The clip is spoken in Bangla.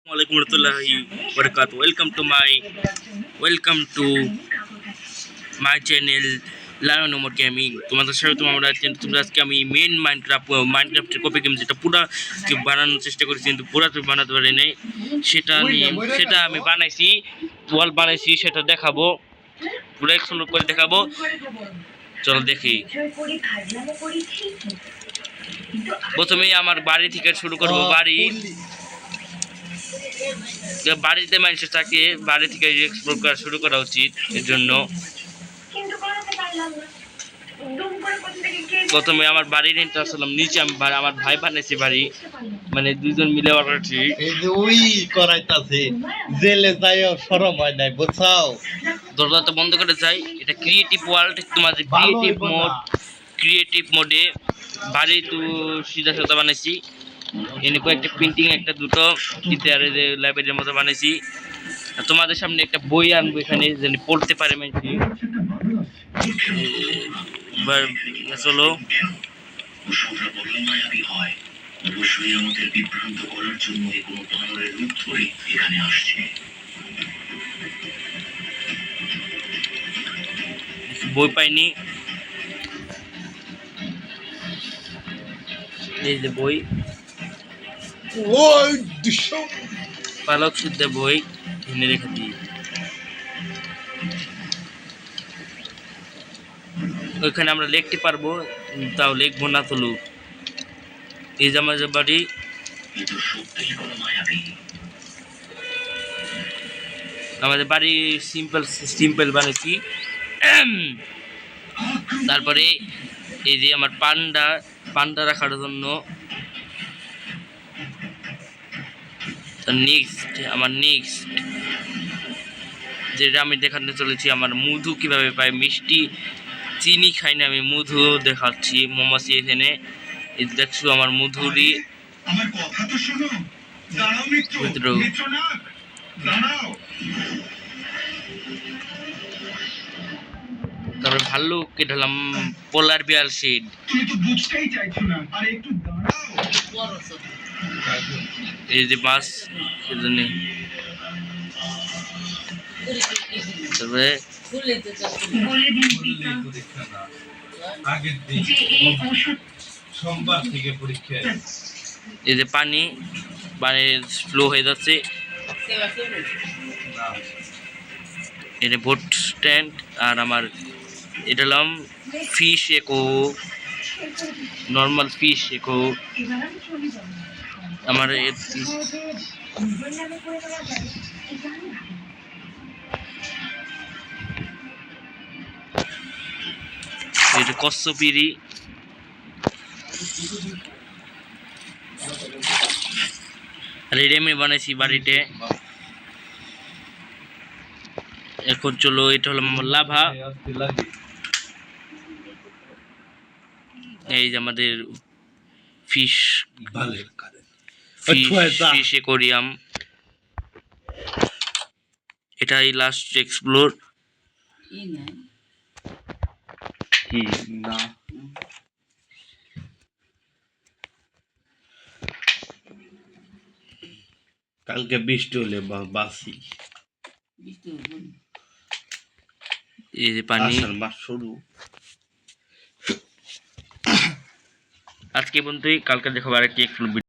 Assalamualaikum warahmatullahi wabarakatuh. Welcome to my channel Lion Nomad Gaming. তোমাদের সাথে তোমরা আজকে আমি মেন মাইনক্রাফটের কপি গেম যেটা পুরো বানানোর চেষ্টা করেছি কিন্তু পুরোটা বানাতে পারি নাই, সেটা আমি বানাইছি, ওয়াল বানাইছি, সেটা দেখাবো, পুরো এক্সপ্লোর করে দেখাবো। চলো দেখি। প্রথমেই আমার বাড়ি থেকে শুরু করবো। বাড়িতে মানুষের থাকে, বাড়ি থেকে এক্সপ্লোর করা শুরু করা উচিত। এর জন্য প্রথমে আমার বাড়ির নিতে আসলাম নিচে। আমি আমার ভাই বানাইছি বাড়ি, মানে দুজন মিলে বানাচ্ছি। দরজাটা বন্ধ করে যাই। এটা ক্রিয়েটিভ ওয়ার্ল্ড, তোমাদের ক্রিয়েটিভ মোডে বাড়ি তো সিধা সাদা বানাইছি। এনে কয়েকটা প্রিন্টিং, একটা দুটো লাইব্রেরির মতো বানাইছি। তোমাদের সামনে একটা বই আনবো এখানে, যেন পড়তে পারে মানুষ। চলো বই পাইনি, এই যে বই, পালক সিদ্ধ বই এনে রেখে দিই। ওইখানে আমরা লিখতে পারবো, তাও লিখবো না। তুলু এই যে আমাদের বাড়ি। আমাদের বাড়ি সিম্পল বানাচ্ছি। তারপরে এই যে আমার পান্ডা রাখার জন্য। নেক্সট যেটা আমি দেখাতে চলেছি, আমার মধু কিভাবে পাই। মিষ্টি চিনি খাই না আমি, মধু দেখাচ্ছি। মৌমাছি এখানে দেখছো আমার মধুরি। তারপরে ভাল্লুক কেটালাম, পোলার বিয়ার শেড। এই যে মাছ, সেজন্য। তারপরে এই যে পানি স্লো হয়ে যাচ্ছে। এটা বোট স্ট্যান্ড। আর আমার এটা হলাম ফিশ একো, নর্মাল ফিশ একো। আমার এটা কচ্ছপিরি। আর এটা আমি বানাইছি বাড়িতে। এখন চলো, এটা হলো আমার লাভা। এই যে আমাদের ফিশ অ্যাকোয়ারিয়াম। এটাই লাস্ট এক্সপ্লোর। কালকে বৃষ্টি হলে বাসি। এই যে পানি। আজকে পর্যন্তই, কালকে দেখাবো আরেকটি এক্সপ্লোর।